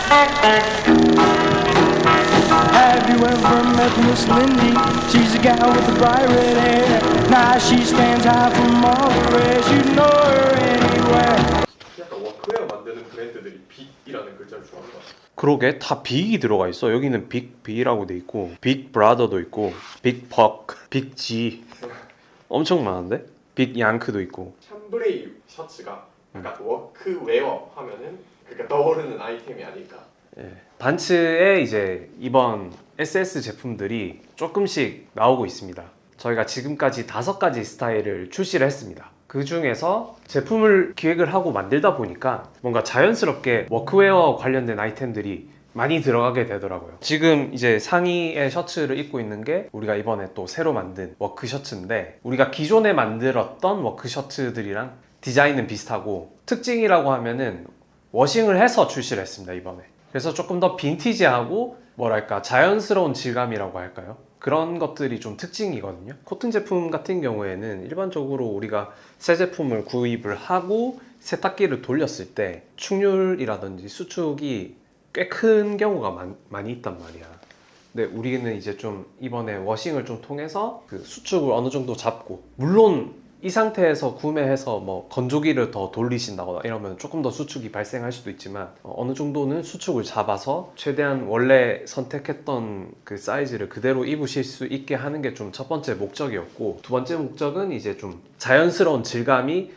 Have you ever met Miss Lindy? She's a gal with the bright red hair. Now she stands high from all the rest. You know her anywhere. 약간 워크웨어 만드는 브랜드들이 빅이라는 글자를 좋아한다. 그러게 다 빅이 들어가 있어. 여기는 빅B라고 돼 있고 빅 브라더도 있고 빅벅, 빅G 엄청 많은데? 빅 양크도 있고. 샴브레이 셔츠가 약간 워크웨어 하면은 그러니까 떠오르는 아이템이 아닐까. 예. 반츠의 이제 이번 SS 제품들이 조금씩 나오고 있습니다. 저희가 지금까지 5가지 스타일을 출시를 했습니다. 그 중에서 제품을 기획을 하고 만들다 보니까 뭔가 자연스럽게 워크웨어 관련된 아이템들이 많이 들어가게 되더라고요. 지금 이제 상의의 셔츠를 입고 있는 게 우리가 이번에 또 새로 만든 워크 셔츠인데, 우리가 기존에 만들었던 워크 셔츠들이랑 디자인은 비슷하고 특징이라고 하면은 워싱을 해서 출시를 했습니다, 이번에. 그래서 조금 더 빈티지하고 뭐랄까 자연스러운 질감이라고 할까요? 그런 것들이 좀 특징이거든요. 코튼 제품 같은 경우에는 일반적으로 우리가 새 제품을 구입을 하고 세탁기를 돌렸을 때 축률이라든지 수축이 꽤 큰 경우가 많이 있단 말이야. 근데 우리는 이제 좀 이번에 워싱을 좀 통해서 그 수축을 어느 정도 잡고, 물론 이 상태에서 구매해서 뭐 건조기를 더 돌리신다거나 이러면 조금 더 수축이 발생할 수도 있지만 어느 정도는 수축을 잡아서 최대한 원래 선택했던 그 사이즈를 그대로 입으실 수 있게 하는 게 좀 첫 번째 목적이었고, 두 번째 목적은 이제 좀 자연스러운 질감이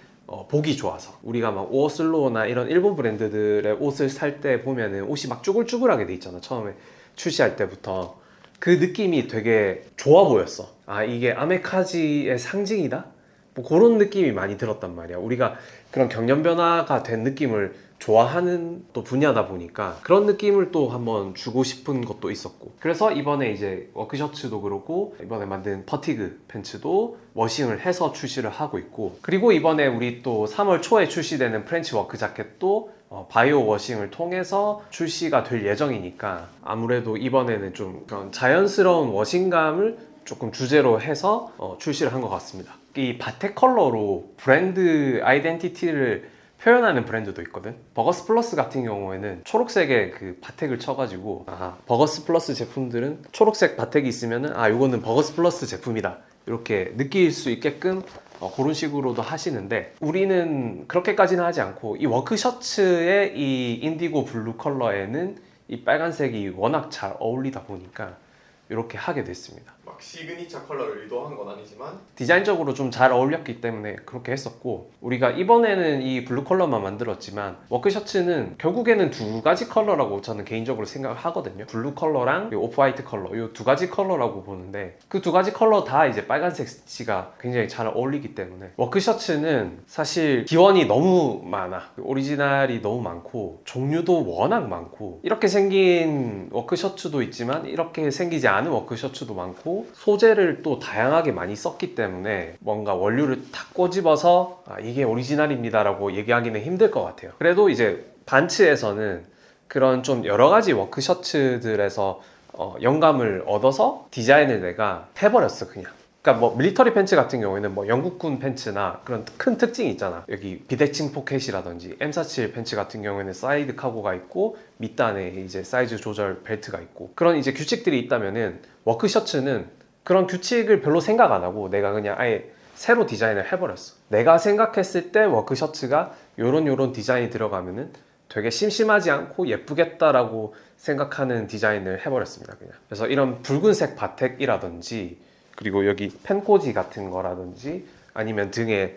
보기 좋아서, 우리가 막 오어슬로우나 이런 일본 브랜드들의 옷을 살 때 보면은 옷이 막 쭈글쭈글하게 돼 있잖아. 처음에 출시할 때부터 그 느낌이 되게 좋아 보였어. 아, 이게 아메카지의 상징이다? 뭐 그런 느낌이 많이 들었단 말이야. 우리가 그런 경련 변화가 된 느낌을 좋아하는 또 분야다 보니까 그런 느낌을 또 한번 주고 싶은 것도 있었고, 그래서 이번에 이제 워크셔츠도 그렇고 이번에 만든 퍼티그 팬츠도 워싱을 해서 출시를 하고 있고, 그리고 이번에 우리 또 3월 초에 출시되는 프렌치 워크 자켓도 바이오 워싱을 통해서 출시가 될 예정이니까 아무래도 이번에는 좀 그런 자연스러운 워싱감을 조금 주제로 해서 출시를 한 것 같습니다. 이 바텍 컬러로 브랜드 아이덴티티를 표현하는 브랜드도 있거든. 버거스 플러스 같은 경우에는 초록색에 그 바텍을 쳐가지고, 버거스 플러스 제품들은 초록색 바텍이 있으면은 이거는 버거스 플러스 제품이다 이렇게 느낄 수 있게끔 그런 식으로도 하시는데, 우리는 그렇게까지는 하지 않고 이 워크 셔츠의 이 인디고 블루 컬러에는 이 빨간색이 워낙 잘 어울리다 보니까 이렇게 하게 됐습니다. 막 시그니처 컬러를 의도한 건 아니지만 디자인적으로 좀 잘 어울렸기 때문에 그렇게 했었고, 우리가 이번에는 이 블루 컬러만 만들었지만 워크 셔츠는 결국에는 2가지 컬러라고 저는 개인적으로 생각을 하거든요. 블루 컬러랑 오프 화이트 컬러, 이 2가지 컬러라고 보는데 그 2가지 컬러 다 이제 빨간색 스티치가 굉장히 잘 어울리기 때문에 워크 셔츠는 사실 기원이 너무 많아. 오리지널이 너무 많고 종류도 워낙 많고, 이렇게 생긴 워크 셔츠도 있지만 이렇게 생기지 않은 워크 셔츠도 많고, 소재를 또 다양하게 많이 썼기 때문에 뭔가 원료를 탁 꼬집어서 이게 오리지널입니다 라고 얘기하기는 힘들 것 같아요. 그래도 이제 반츠에서는 그런 좀 여러가지 워크 셔츠들에서 영감을 얻어서 디자인을 내가 해버렸어 그냥. 그러니까 뭐 밀리터리 팬츠 같은 경우에는 뭐 영국군 팬츠나 그런 큰 특징이 있잖아. 여기 비대칭 포켓이라든지 M47 팬츠 같은 경우에는 사이드 카고가 있고 밑단에 이제 사이즈 조절 벨트가 있고, 그런 이제 규칙들이 있다면은 워크 셔츠는 그런 규칙을 별로 생각 안 하고 내가 그냥 아예 새로 디자인을 해버렸어. 내가 생각했을 때 워크 셔츠가 요런 디자인이 들어가면은 되게 심심하지 않고 예쁘겠다라고 생각하는 디자인을 해버렸습니다 그냥. 그래서 이런 붉은색 바텍이라든지, 그리고 여기 펜꽂이 같은 거라든지, 아니면 등에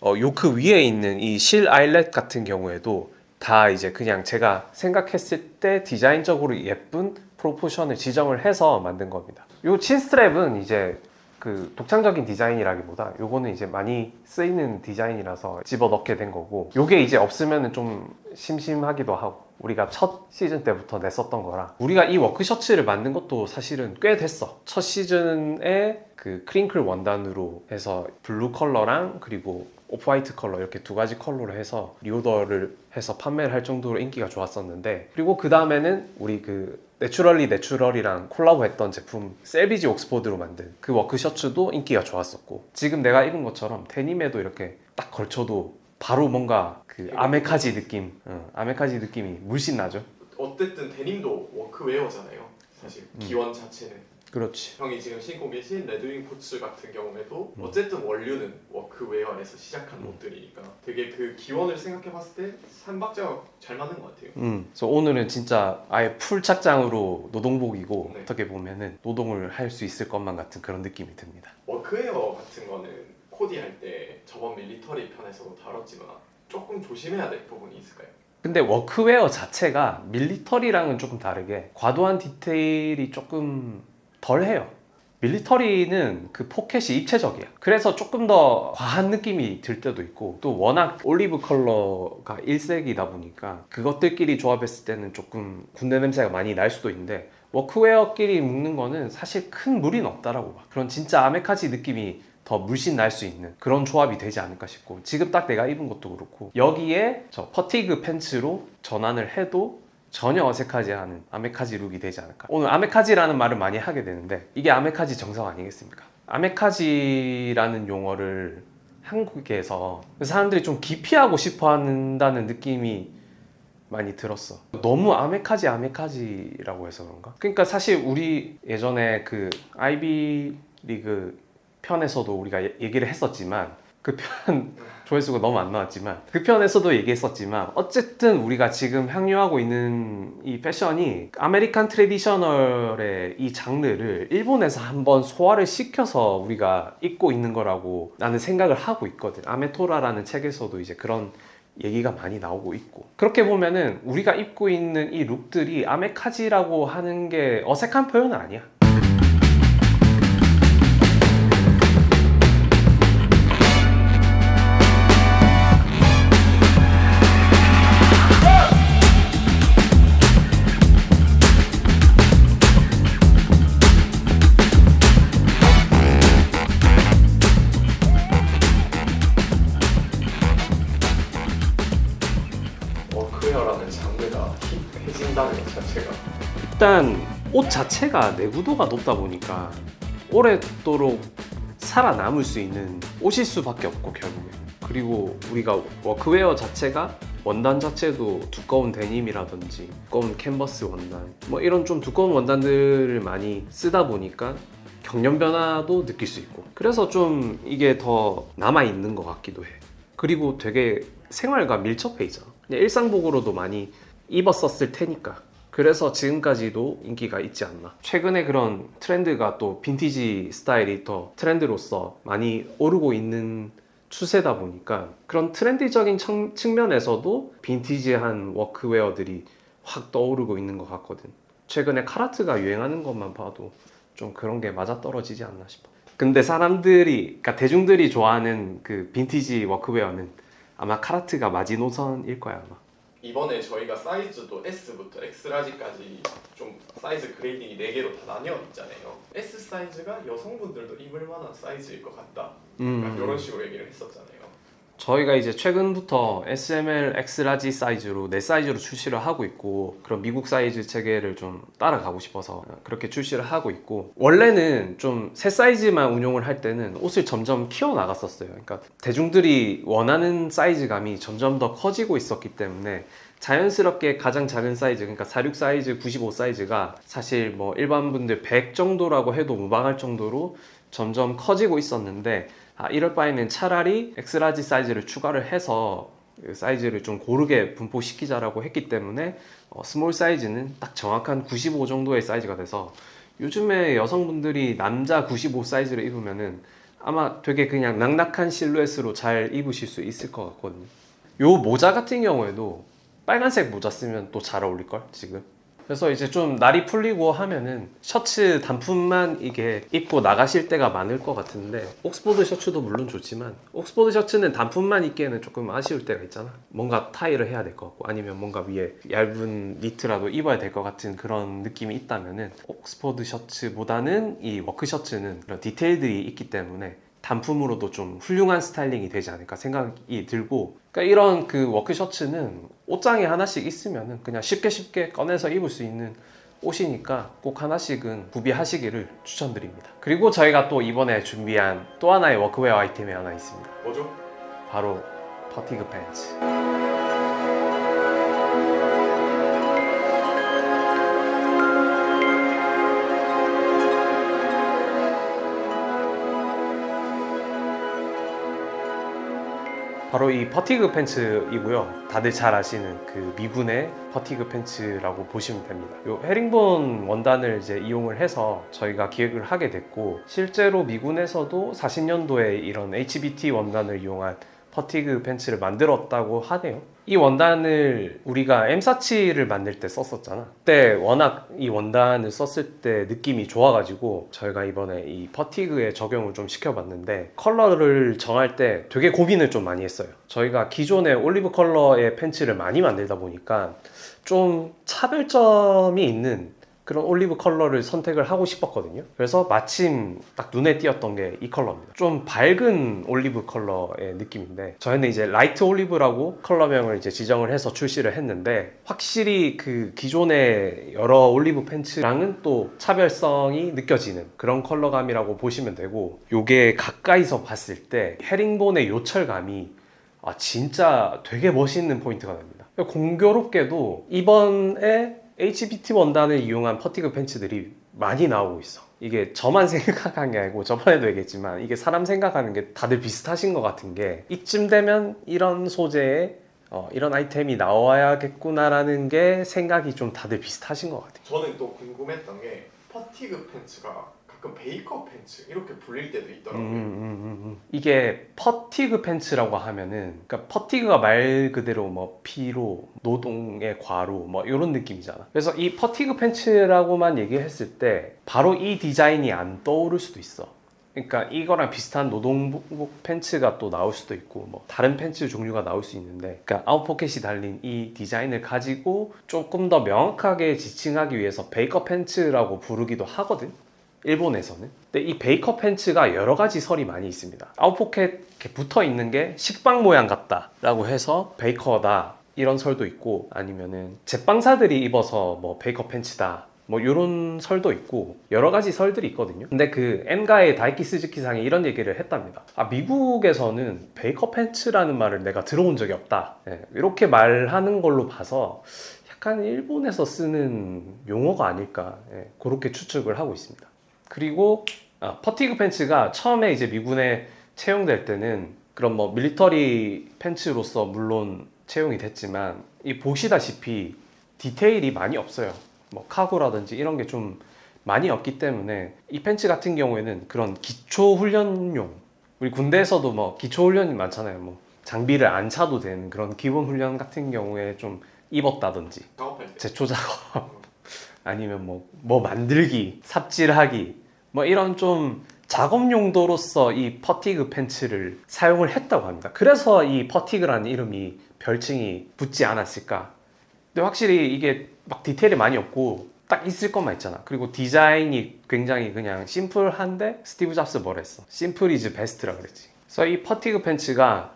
요크 위에 있는 이 실 아일렛 같은 경우에도 다 이제 그냥 제가 생각했을 때 디자인적으로 예쁜 프로포션을 지정을 해서 만든 겁니다. 요 친스트랩은 이제 그 독창적인 디자인이라기보다 요거는 이제 많이 쓰이는 디자인이라서 집어넣게 된 거고, 요게 이제 없으면 좀 심심하기도 하고, 우리가 첫 시즌 때부터 냈었던 거라. 우리가 이 워크 셔츠를 만든 것도 사실은 꽤 됐어. 첫 시즌에 그 크링클 원단으로 해서 블루 컬러랑 그리고 오프 화이트 컬러 이렇게 2가지 컬러로 해서 리오더를 해서 판매를 할 정도로 인기가 좋았었는데, 그리고 그 다음에는 우리 그 내추럴이랑 콜라보했던 제품 셀비지 옥스포드로 만든 그 워크 셔츠도 인기가 좋았었고, 지금 내가 입은 것처럼 데님에도 이렇게 딱 걸쳐도 바로 뭔가 그 아메카지 느낌, 아메카지 느낌이 물씬 나죠. 어쨌든 데님도 워크웨어잖아요. 사실 기원 자체는. 그렇지. 형이 지금 신고 계신 레드윙 포츠 같은 경우에도 어쨌든 원류는 워크웨어에서 시작한 옷들이니까 되게 그 기원을 생각해봤을 때 3박자가 잘 맞는 것 같아요. 그래서 오늘은 진짜 아예 풀 착장으로 노동복이고 네. 어떻게 보면은 노동을 할 수 있을 것만 같은 그런 느낌이 듭니다. 워크웨어 같은 거는 코디할 때 저번 밀리터리 편에서도 다뤘지만 조금 조심해야 될 부분이 있을까요? 근데 워크웨어 자체가 밀리터리랑은 조금 다르게 과도한 디테일이 조금 덜해요. 밀리터리는 그 포켓이 입체적이야. 그래서 조금 더 과한 느낌이 들 때도 있고 또 워낙 올리브 컬러가 일색이다 보니까 그것들끼리 조합했을 때는 조금 군대 냄새가 많이 날 수도 있는데 워크웨어끼리 묶는 거는 사실 큰 무리는 없다라고 봐. 그런 진짜 아메카지 느낌이 더 물씬 날 수 있는 그런 조합이 되지 않을까 싶고 지금 딱 내가 입은 것도 그렇고 여기에 저 퍼티그 팬츠로 전환을 해도 전혀 어색하지 않은 아메카지 룩이 되지 않을까. 오늘 아메카지라는 말을 많이 하게 되는데 이게 아메카지 정석 아니겠습니까? 아메카지라는 용어를 한국에서 사람들이 좀 기피하고 싶어 한다는 느낌이 많이 들었어. 너무 아메카지라고 해서 그런가? 그러니까 사실 우리 예전에 그 아이비 리그 편에서도 우리가 얘기를 했었지만 그 편 조회수가 너무 안 나왔지만 그 편에서도 얘기했었지만 어쨌든 우리가 지금 향유하고 있는 이 패션이 아메리칸 트래디셔널의 이 장르를 일본에서 한번 소화를 시켜서 우리가 입고 있는 거라고 나는 생각을 하고 있거든. 아메토라라는 책에서도 이제 그런 얘기가 많이 나오고 있고 그렇게 보면은 우리가 입고 있는 이 룩들이 아메카지라고 하는 게 어색한 표현은 아니야. 워크웨어라는 장르가 힙해진다는 것 자체가 일단 옷 자체가 내구도가 높다 보니까 오랫도록 살아남을 수 있는 옷일 수밖에 없고 결국에 그리고 우리가 워크웨어 자체가 원단 자체도 두꺼운 데님이라든지 두꺼운 캔버스 원단 뭐 이런 좀 두꺼운 원단들을 많이 쓰다 보니까 경련 변화도 느낄 수 있고 그래서 좀 이게 더 남아있는 것 같기도 해. 그리고 되게 생활과 밀접해 있잖아. 그냥 일상복으로도 많이 입었었을 테니까 그래서 지금까지도 인기가 있지 않나. 최근에 그런 트렌드가 또 빈티지 스타일이 더 트렌드로서 많이 오르고 있는 추세다 보니까 그런 트렌디적인 측면에서도 빈티지한 워크웨어들이 확 떠오르고 있는 것 같거든. 최근에 카라트가 유행하는 것만 봐도 좀 그런 게 맞아떨어지지 않나 싶어. 근데 사람들이, 그러니까 대중들이 좋아하는 그 빈티지 워크웨어는 아마 카라트가 마지노선일 거야 아마. 이번에 저희가 사이즈도 S부터 X라지까지 좀 사이즈 그레이딩이 4개로 다 나뉘어 있잖아요. S 사이즈가 여성분들도 입을 만한 사이즈일 것 같다. 이런 식으로 얘기를 했었잖아요. 저희가 이제 최근부터 SML X라지 사이즈로 4사이즈로 출시를 하고 있고 그런 미국 사이즈 체계를 좀 따라가고 싶어서 그렇게 출시를 하고 있고 원래는 좀 3사이즈만 운용을 할 때는 옷을 점점 키워나갔었어요. 그러니까 대중들이 원하는 사이즈감이 점점 더 커지고 있었기 때문에 자연스럽게 가장 작은 사이즈 그러니까 46 사이즈, 95 사이즈가 사실 뭐 일반 분들 100 정도라고 해도 무방할 정도로 점점 커지고 있었는데 이럴 바에는 차라리 엑스라지 사이즈를 추가를 해서 사이즈를 좀 고르게 분포시키자라고 했기 때문에 스몰 사이즈는 딱 정확한 95 정도의 사이즈가 돼서 요즘에 여성분들이 남자 95 사이즈를 입으면은 아마 되게 그냥 낙낙한 실루엣으로 잘 입으실 수 있을 것 같거든요. 요 모자 같은 경우에도 빨간색 모자 쓰면 또 잘 어울릴걸 지금. 그래서 이제 좀 날이 풀리고 하면은 셔츠 단품만 이게 입고 나가실 때가 많을 것 같은데 옥스포드 셔츠도 물론 좋지만 옥스포드 셔츠는 단품만 입기에는 조금 아쉬울 때가 있잖아. 뭔가 타이를 해야 될 것 같고 아니면 뭔가 위에 얇은 니트라도 입어야 될 것 같은 그런 느낌이 있다면은 옥스포드 셔츠보다는 이 워크 셔츠는 그런 디테일들이 있기 때문에 단품으로도 좀 훌륭한 스타일링이 되지 않을까 생각이 들고 그러니까 이런 그 워크 셔츠는 옷장에 하나씩 있으면은 그냥 쉽게 꺼내서 입을 수 있는 옷이니까 꼭 하나씩은 구비하시기를 추천드립니다. 그리고 저희가 또 이번에 준비한 또 하나의 워크웨어 아이템이 하나 있습니다. 뭐죠? 바로 퍼티그 팬츠. 바로 이 퍼티그 팬츠이고요. 다들 잘 아시는 그 미군의 퍼티그 팬츠라고 보시면 됩니다. 이 헤링본 원단을 이제 이용을 해서 저희가 기획을 하게 됐고, 실제로 미군에서도 40년도에 이런 HBT 원단을 이용한 퍼티그 팬츠를 만들었다고 하네요. 이 원단을 우리가 M47을 만들 때 썼었잖아. 그때 워낙 이 원단을 썼을 때 느낌이 좋아가지고 저희가 이번에 이 퍼티그에 적용을 좀 시켜봤는데, 컬러를 정할 때 되게 고민을 좀 많이 했어요. 저희가 기존의 올리브 컬러의 팬츠를 많이 만들다 보니까 좀 차별점이 있는 그런 올리브 컬러를 선택을 하고 싶었거든요. 그래서 마침 딱 눈에 띄었던 게 이 컬러입니다. 좀 밝은 올리브 컬러의 느낌인데, 저희는 이제 라이트 올리브라고 컬러명을 이제 지정을 해서 출시를 했는데, 확실히 그 기존의 여러 올리브 팬츠랑은 또 차별성이 느껴지는 그런 컬러감이라고 보시면 되고, 요게 가까이서 봤을 때 헤링본의 요철감이 진짜 되게 멋있는 포인트가 납니다. 공교롭게도 이번에 HBT 원단을 이용한 퍼티그 팬츠들이 많이 나오고 있어. 이게 저만 생각한 게 아니고, 저번에도 얘기했지만 이게 사람 생각하는 게 다들 비슷하신 것 같은 게, 이쯤 되면 이런 소재에 이런 아이템이 나와야겠구나라는 게 생각이 좀 다들 비슷하신 것 같아요. 저는 또 궁금했던 게 퍼티그 팬츠가 가끔 베이커 팬츠 이렇게 불릴 때도 있더라고요. 이게 퍼티그 팬츠라고 하면은, 그러니까 퍼티그가 말 그대로 뭐 피로, 노동의 과로 뭐 이런 느낌이잖아. 그래서 이 퍼티그 팬츠라고만 얘기했을 때 바로 이 디자인이 안 떠오를 수도 있어. 그러니까 이거랑 비슷한 노동복 팬츠가 또 나올 수도 있고, 뭐 다른 팬츠 종류가 나올 수 있는데, 그러니까 아웃포켓이 달린 이 디자인을 가지고 조금 더 명확하게 지칭하기 위해서 베이커 팬츠라고 부르기도 하거든, 일본에서는. 근데 이 베이커 팬츠가 여러 가지 설이 많이 있습니다. 아웃포켓 이렇게 붙어 있는 게 식빵 모양 같다 라고 해서 베이커다, 이런 설도 있고, 아니면은 제빵사들이 입어서 뭐 베이커 팬츠다, 뭐 이런 설도 있고, 여러 가지 설들이 있거든요. 근데 그 엔가의 다이키 스즈키상이 이런 얘기를 했답니다. 미국에서는 베이커 팬츠라는 말을 내가 들어본 적이 없다, 이렇게 말하는 걸로 봐서 약간 일본에서 쓰는 용어가 아닐까, 그렇게 추측을 하고 있습니다. 그리고 퍼티그 팬츠가 처음에 이제 미군에 채용될 때는 그런 뭐 밀리터리 팬츠로서 물론 채용이 됐지만, 이 보시다시피 디테일이 많이 없어요. 뭐 카고라든지 이런 게 좀 많이 없기 때문에 이 팬츠 같은 경우에는 그런 기초 훈련용, 우리 군대에서도 뭐 기초 훈련이 많잖아요. 뭐 장비를 안 차도 되는 그런 기본 훈련 같은 경우에 좀 입었다든지, 작업할 때 제초 작업 아니면 뭐 만들기, 삽질하기, 뭐 이런 좀 작업 용도로서 이 퍼티그 팬츠를 사용을 했다고 합니다. 그래서 이 퍼티그라는 이름이, 별칭이 붙지 않았을까. 근데 확실히 이게 막 디테일이 많이 없고 딱 있을 것만 있잖아. 그리고 디자인이 굉장히 그냥 심플한데, 스티브 잡스 뭐랬어? 심플 이즈 베스트라 그랬지. 그래서 이 퍼티그 팬츠가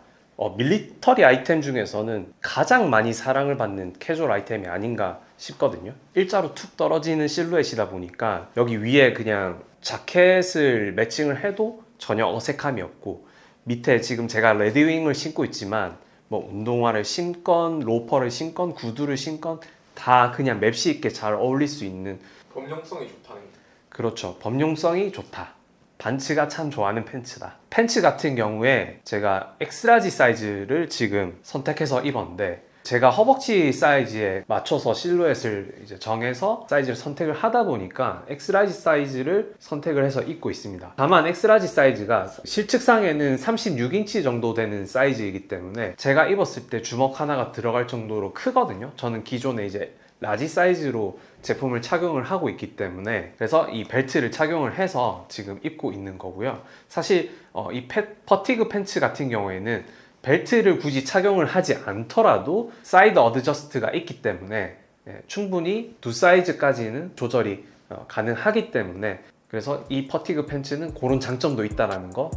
밀리터리 아이템 중에서는 가장 많이 사랑을 받는 캐주얼 아이템이 아닌가 싶거든요. 일자로 툭 떨어지는 실루엣이다 보니까 여기 위에 그냥 자켓을 매칭을 해도 전혀 어색함이 없고, 밑에 지금 제가 레드윙을 신고 있지만 뭐 운동화를 신건, 로퍼를 신건, 구두를 신건 다 그냥 맵시 있게 잘 어울릴 수 있는, 범용성이 좋다는 게. 그렇죠, 범용성이 좋다. 반츠가 참 좋아하는 팬츠다. 팬츠 같은 경우에 제가 엑스라지 사이즈를 지금 선택해서 입었는데, 제가 허벅지 사이즈에 맞춰서 실루엣을 이제 정해서 사이즈를 선택을 하다 보니까 엑스라지 사이즈를 선택을 해서 입고 있습니다. 다만 엑스라지 사이즈가 실측상에는 36인치 정도 되는 사이즈이기 때문에 제가 입었을 때 주먹 하나가 들어갈 정도로 크거든요. 저는 기존에 이제 라지 사이즈로 제품을 착용을 하고 있기 때문에, 그래서 이 벨트를 착용을 해서 지금 입고 있는 거고요. 사실 이 퍼티그 팬츠 같은 경우에는 벨트를 굳이 착용을 하지 않더라도 사이드 어드저스트가 있기 때문에 충분히 두 사이즈까지는 조절이 가능하기 때문에, 그래서 이 퍼티그 팬츠는 그런 장점도 있다는 거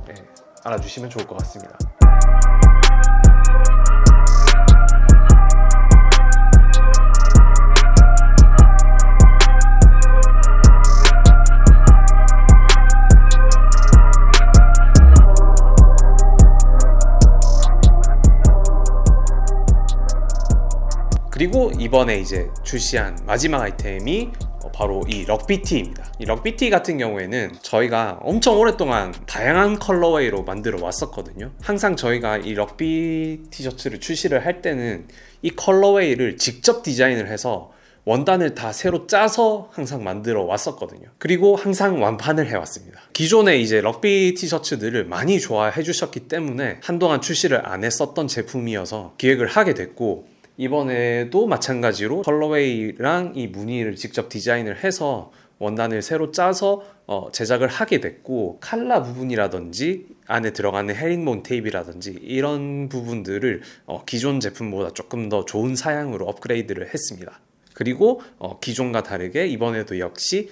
알아주시면 좋을 것 같습니다. 그리고 이번에 이제 출시한 마지막 아이템이 바로 이 럭비티입니다. 이 럭비티 같은 경우에는 저희가 엄청 오랫동안 다양한 컬러웨이로 만들어 왔었거든요. 항상 저희가 이 럭비 티셔츠를 출시를 할 때는 이 컬러웨이를 직접 디자인을 해서 원단을 다 새로 짜서 항상 만들어 왔었거든요. 그리고 항상 완판을 해왔습니다. 기존에 이제 럭비 티셔츠들을 많이 좋아해 주셨기 때문에 한동안 출시를 안 했었던 제품이어서 기획을 하게 됐고, 이번에도 마찬가지로 컬러웨이랑 이 무늬를 직접 디자인을 해서 원단을 새로 짜서 제작을 하게 됐고, 칼라 부분이라든지 안에 들어가는 헤링본 테이프라든지 이런 부분들을 기존 제품보다 조금 더 좋은 사양으로 업그레이드를 했습니다. 그리고 기존과 다르게 이번에도 역시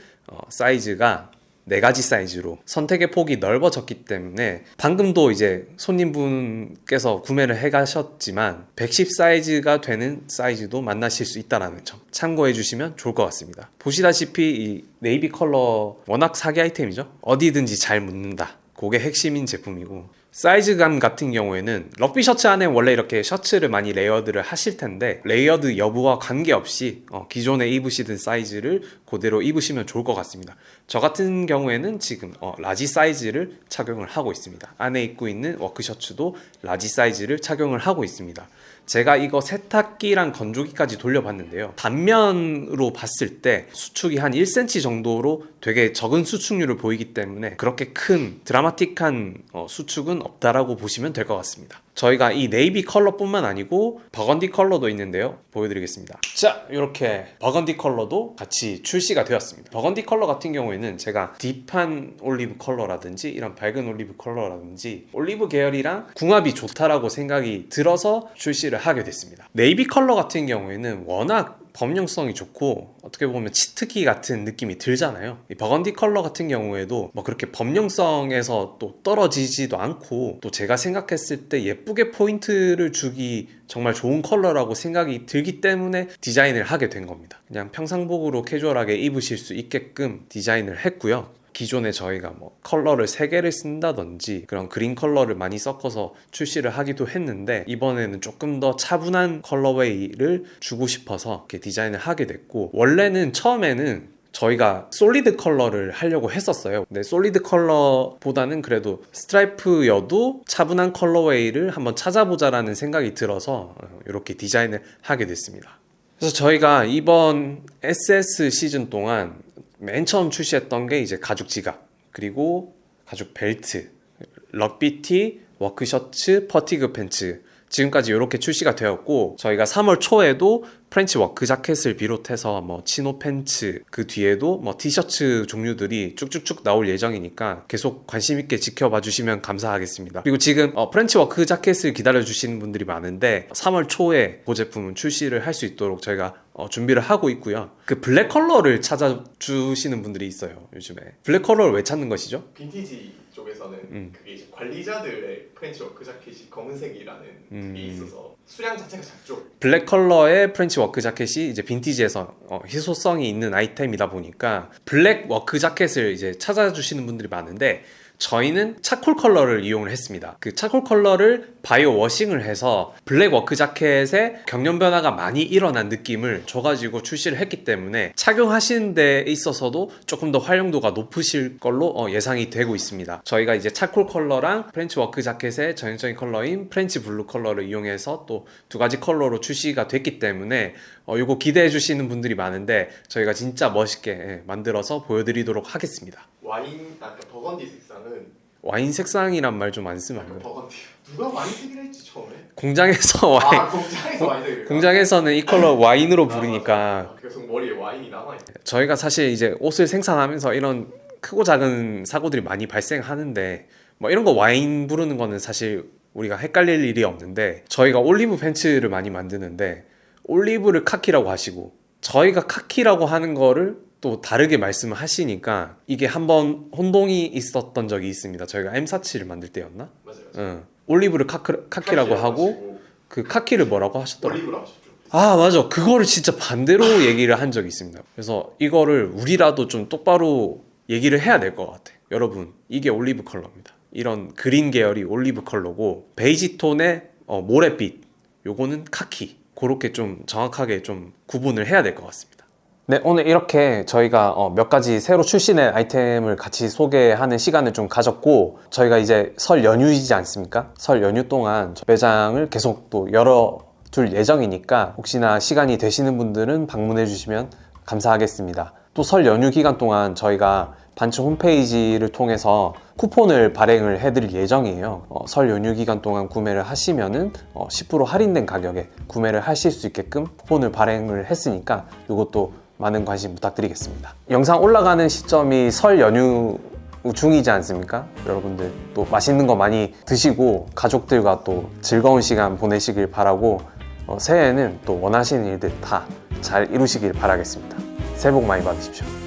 사이즈가 4가지 사이즈로 선택의 폭이 넓어졌기 때문에, 방금도 이제 손님분께서 구매를 해 가셨지만 110 사이즈가 되는 사이즈도 만나실 수 있다는 점 참고해 주시면 좋을 것 같습니다. 보시다시피 이 네이비 컬러 워낙 사기 아이템이죠. 어디든지 잘 묻는다, 그게 핵심인 제품이고, 사이즈감 같은 경우에는 럭비 셔츠 안에 원래 이렇게 셔츠를 많이 레이어드를 하실 텐데, 레이어드 여부와 관계없이 기존에 입으시던 사이즈를 그대로 입으시면 좋을 것 같습니다. 저 같은 경우에는 지금 라지 사이즈를 착용을 하고 있습니다. 안에 입고 있는 워크 셔츠도 라지 사이즈를 착용을 하고 있습니다. 제가 이거 세탁기랑 건조기까지 돌려봤는데요, 단면으로 봤을 때 수축이 한 1cm 정도로 되게 적은 수축률을 보이기 때문에 그렇게 큰 드라마틱한 수축은 없다라고 보시면 될 것 같습니다. 저희가 이 네이비 컬러뿐만 아니고 버건디 컬러도 있는데요, 보여드리겠습니다. 자, 이렇게 버건디 컬러도 같이 출시가 되었습니다. 버건디 컬러 같은 경우에는 제가 딥한 올리브 컬러라든지 이런 밝은 올리브 컬러라든지 올리브 계열이랑 궁합이 좋다라고 생각이 들어서 출시를 하게 됐습니다. 네이비 컬러 같은 경우에는 워낙 범용성이 좋고 어떻게 보면 치트키 같은 느낌이 들잖아요. 이 버건디 컬러 같은 경우에도 뭐 그렇게 범용성에서 또 떨어지지도 않고, 또 제가 생각했을 때 예쁘게 포인트를 주기 정말 좋은 컬러라고 생각이 들기 때문에 디자인을 하게 된 겁니다. 그냥 평상복으로 캐주얼하게 입으실 수 있게끔 디자인을 했고요. 기존에 저희가 뭐 컬러를 3개를 쓴다든지 그런 그린 컬러를 많이 섞어서 출시를 하기도 했는데, 이번에는 조금 더 차분한 컬러웨이를 주고 싶어서 이렇게 디자인을 하게 됐고, 원래는 처음에는 저희가 솔리드 컬러를 하려고 했었어요. 근데 솔리드 컬러보다는 그래도 스트라이프여도 차분한 컬러웨이를 한번 찾아보자라는 생각이 들어서 이렇게 디자인을 하게 됐습니다. 그래서 저희가 이번 SS 시즌 동안 맨 처음 출시했던 게 이제 가죽 지갑, 그리고 가죽 벨트, 럭비티, 워크셔츠, 퍼티그 팬츠, 지금까지 이렇게 출시가 되었고, 저희가 3월 초에도 프렌치 워크 자켓을 비롯해서 뭐 치노 팬츠, 그 뒤에도 뭐 티셔츠 종류들이 쭉쭉쭉 나올 예정이니까 계속 관심 있게 지켜봐 주시면 감사하겠습니다. 그리고 지금 프렌치 워크 자켓을 기다려 주시는 분들이 많은데 3월 초에 그 제품은 출시를 할 수 있도록 저희가 준비를 하고 있고요. 그 블랙 컬러를 찾아주시는 분들이 있어요, 요즘에. 블랙 컬러를 왜 찾는 것이죠? 빈티지 쪽에서는 그게 이제 관리자들의 프렌치 워크 자켓이 검은색이라는 그게 있어서 수량 자체가 작죠. 블랙 컬러의 프렌치 워크 자켓이 이제 빈티지에서 희소성이 있는 아이템이다 보니까 블랙 워크 자켓을 이제 찾아주시는 분들이 많은데, 저희는 차콜 컬러를 이용을 했습니다. 그 차콜 컬러를 바이오 워싱을 해서 블랙 워크 자켓에 경련 변화가 많이 일어난 느낌을 줘가지고 출시를 했기 때문에 착용하시는 데 있어서도 조금 더 활용도가 높으실 걸로 예상이 되고 있습니다. 저희가 이제 차콜 컬러랑 프렌치 워크 자켓의 전형적인 컬러인 프렌치 블루 컬러를 이용해서 또 2가지 컬러로 출시가 됐기 때문에 이거 기대해 주시는 분들이 많은데, 저희가 진짜 멋있게 만들어서 보여드리도록 하겠습니다. 와인, 버건디 색상은 와인 색상이란 말 좀 안 쓰면 안 돼요. 버건디. 누가 와인색이라 했지 처음에? 공장에서 와인. 공장에서 와인색을. 공장에서는 이 컬러 와인으로 부르니까. 계속 머리에 와인이 남아있네. 저희가 사실 이제 옷을 생산하면서 이런 크고 작은 사고들이 많이 발생하는데, 뭐 이런 거 와인 부르는 거는 사실 우리가 헷갈릴 일이 없는데, 저희가 올리브 팬츠를 많이 만드는데 올리브를 카키라고 하시고 저희가 카키라고 하는 거를 또 다르게 말씀을 하시니까 이게 한번 혼동이 있었던 적이 있습니다. 저희가 M47을 만들 때였나? 맞아요. 올리브를 카키라고 하고 그 카키를 뭐라고 하셨더라고요? 올리브라고 하셨죠. 아, 맞아. 그거를 진짜 반대로 얘기를 한 적이 있습니다. 그래서 이거를 우리라도 좀 똑바로 얘기를 해야 될 것 같아. 여러분, 이게 올리브 컬러입니다. 이런 그린 계열이 올리브 컬러고, 베이지 톤의 모래빛, 요거는 카키. 그렇게 좀 정확하게 좀 구분을 해야 될 것 같습니다. 네, 오늘 이렇게 저희가 몇 가지 새로 출시된 아이템을 같이 소개하는 시간을 좀 가졌고, 저희가 이제 설 연휴이지 않습니까? 설 연휴 동안 매장을 계속 또 열어둘 예정이니까 혹시나 시간이 되시는 분들은 방문해 주시면 감사하겠습니다. 또 설 연휴 기간 동안 저희가 반츠 홈페이지를 통해서 쿠폰을 발행을 해드릴 예정이에요. 설 연휴 기간 동안 구매를 하시면은 10% 할인된 가격에 구매를 하실 수 있게끔 쿠폰을 발행을 했으니까 이것도 많은 관심 부탁드리겠습니다. 영상 올라가는 시점이 설 연휴 중이지 않습니까? 여러분들 또 맛있는 거 많이 드시고 가족들과 또 즐거운 시간 보내시길 바라고, 새해에는 또 원하시는 일들 다 잘 이루시길 바라겠습니다. 새해 복 많이 받으십시오.